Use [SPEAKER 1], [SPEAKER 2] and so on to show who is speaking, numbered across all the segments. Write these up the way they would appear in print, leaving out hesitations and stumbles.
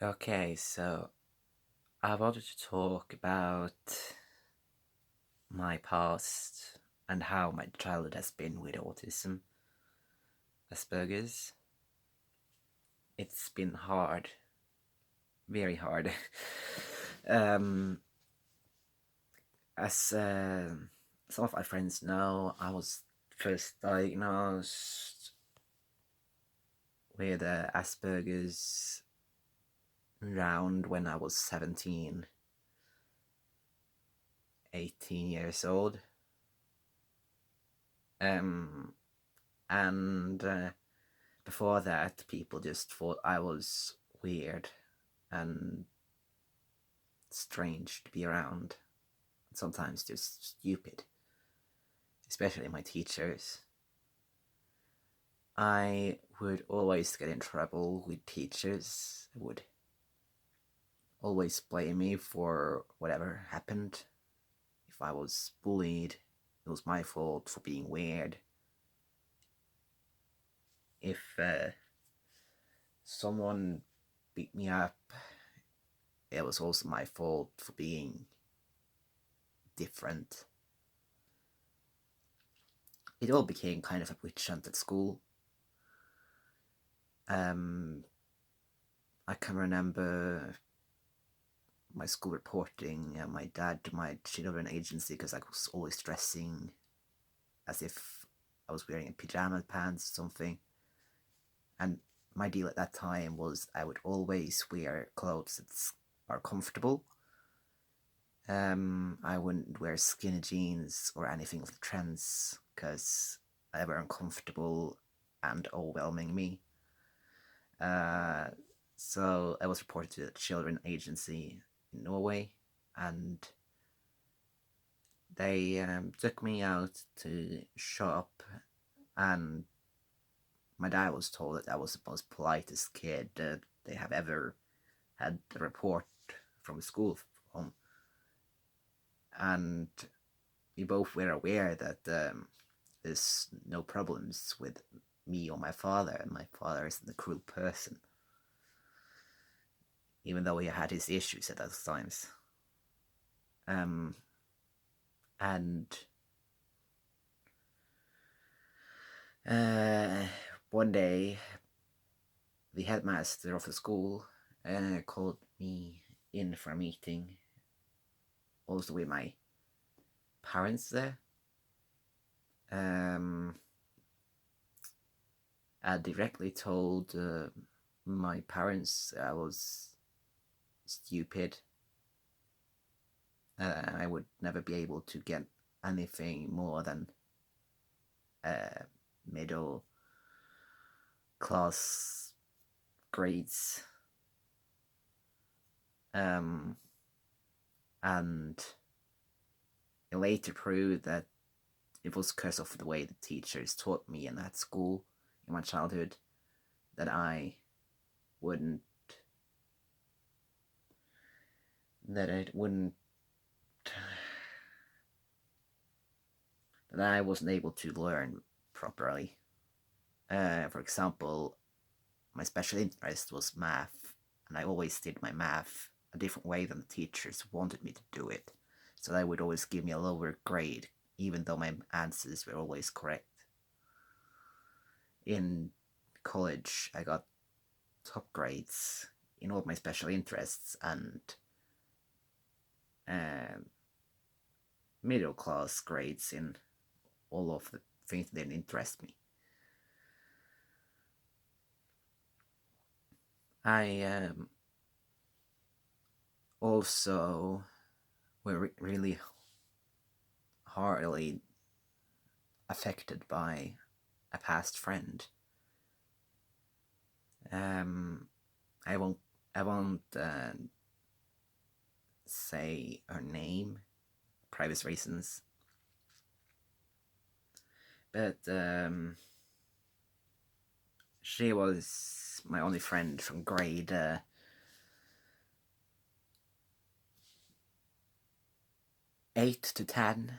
[SPEAKER 1] Okay, so I wanted to talk about my past and how my childhood has been with autism, Asperger's. It's been hard, very hard. um, as some of my friends know, I was first diagnosed with Asperger's around when I was 17, 18 years old. Um, and before that, people just thought I was weird and strange to be around, sometimes just stupid, especially my teachers. I would always get in trouble with teachers. They would always blame me for whatever happened. If I was bullied, it was my fault for being weird. If someone beat me up, it was also my fault for being different. It all became kind of a witch hunt at school. I can remember my school reporting my dad to my children agency because I was always dressing as if I was wearing pajama pants or something. And my deal at that time was I would always wear clothes that are comfortable. I wouldn't wear skinny jeans or anything of the trends because they were uncomfortable and overwhelming me. Uh, so I was reported to the Children Agency in Norway, and they took me out to shop, and my dad was told that I was the most politest kid that they have ever had a report from school from, and we both were aware that there's no problems with me or my father, and my father isn't a cruel person, even though he had his issues at those times. Um, and uh, one day, the headmaster of the school called me in for a meeting, also with my parents there. Um, I directly told my parents I was stupid. I would never be able to get anything more than middle class grades. Um, and it later proved that it was because of the way the teachers taught me in that school in my childhood that I wouldn't that it wouldn't that I wasn't able to learn properly. For example, my special interest was math, and I always did my math a different way than the teachers wanted me to do it. So they would always give me a lower grade, even though my answers were always correct. In college, I got top grades in all my special interests and um, middle class grades in all of the things that didn't interest me. I also were really hardly affected by a past friend. Um, I won't. I won't say her name, privacy reasons. But she was my only friend from grade 8 to 10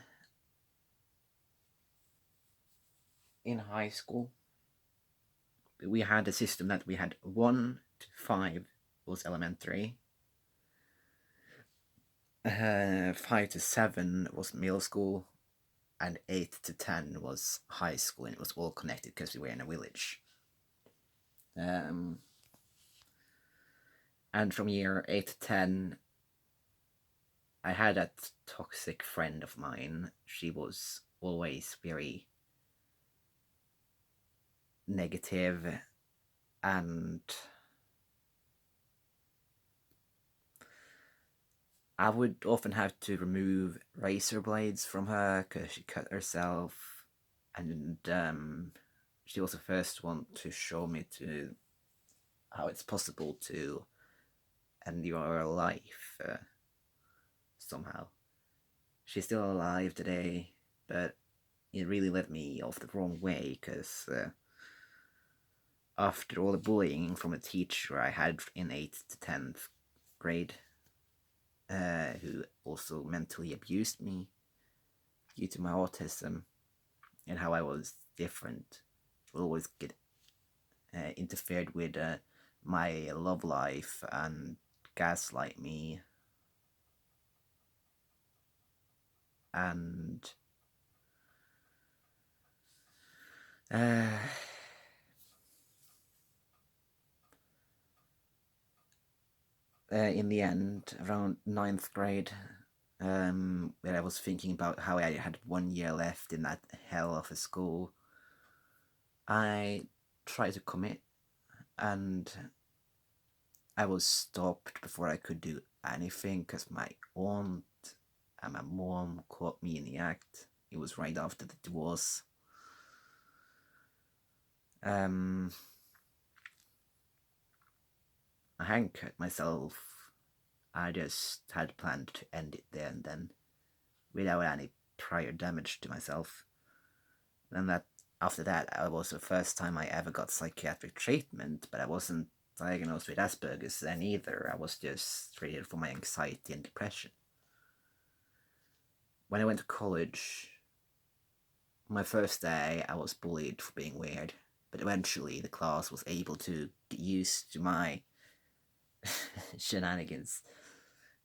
[SPEAKER 1] in high school. We had a system that we had 1 to 5 was elementary. 5 to 7 was middle school, and 8 to 10 was high school, and it was all connected because we were in a village. And from year 8 to 10, I had that toxic friend of mine. She was always very negative, and I would often have to remove razor blades from her because she cut herself. And she was the first one to show me to how it's possible to end your life somehow. She's still alive today, but it really led me off the wrong way because after all the bullying from a teacher I had in 8th to 10th grade, who also mentally abused me due to my autism and how I was different, would always get interfered with my love life and gaslight me. And in the end, around 9th grade, when I was thinking about how I had 1 year left in that hell of a school, I tried to commit, and I was stopped before I could do anything because my aunt and my mom caught me in the act. It was right after the divorce. I hadn't cut myself. I just had planned to end it there and then, without any prior damage to myself. And that after that, it was the first time I ever got psychiatric treatment, but I wasn't diagnosed with Asperger's then either. I was just treated for my anxiety and depression. When I went to college, my first day, I was bullied for being weird, but eventually the class was able to get used to my shenanigans,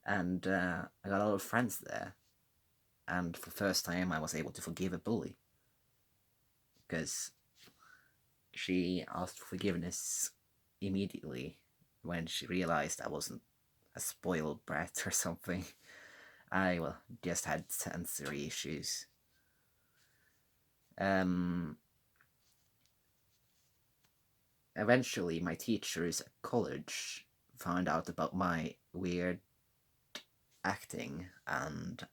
[SPEAKER 1] and I got a lot of friends there. And for the first time, I was able to forgive a bully because she asked for forgiveness immediately when she realized I wasn't a spoiled brat or something. I just had sensory issues. Eventually, my teachers at college found out about my weird acting, and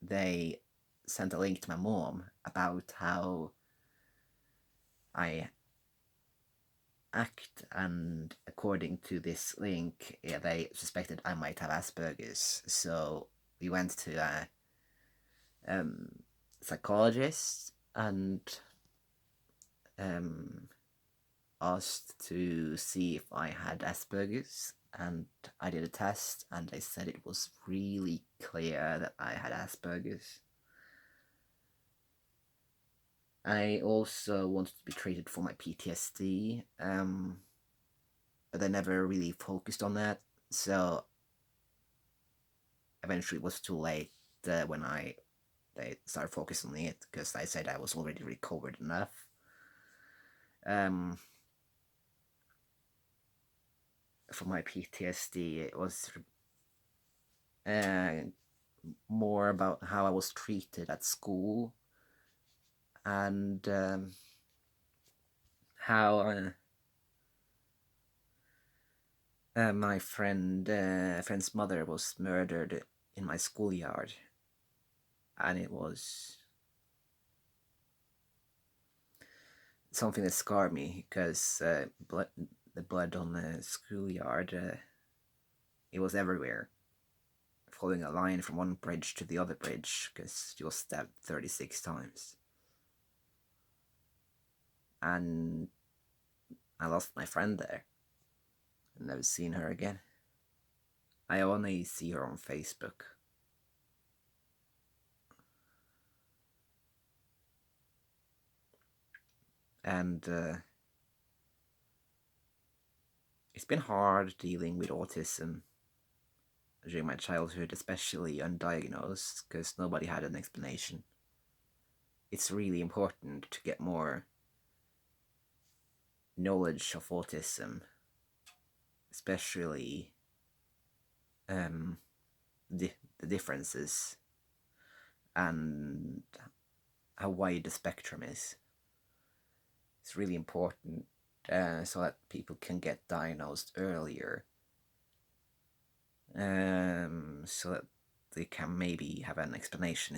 [SPEAKER 1] they sent a link to my mom about how I act, and according to this link, they suspected I might have Asperger's. So we went to a psychologist and asked to see if I had Asperger's, and I did a test, and they said it was really clear that I had Asperger's. I also wanted to be treated for my PTSD, but they never really focused on that, so eventually it was too late when they started focusing on it, because I said I was already recovered enough. For my PTSD, it was more about how I was treated at school, and how my friend's mother was murdered in my schoolyard, and it was something that scarred me because the blood on the schoolyard, it was everywhere, following a line from one bridge to the other bridge, because she was stabbed 36 times. And I lost my friend there. I've never seen her again. I only see her on Facebook. And It's been hard dealing with autism during my childhood, especially undiagnosed, because nobody had an explanation. It's really important to get more knowledge of autism, especially the differences and how wide the spectrum is. It's really important so that people can get diagnosed earlier, so that they can maybe have an explanation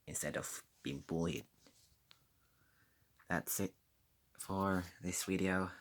[SPEAKER 1] instead of being bullied. That's it for this video.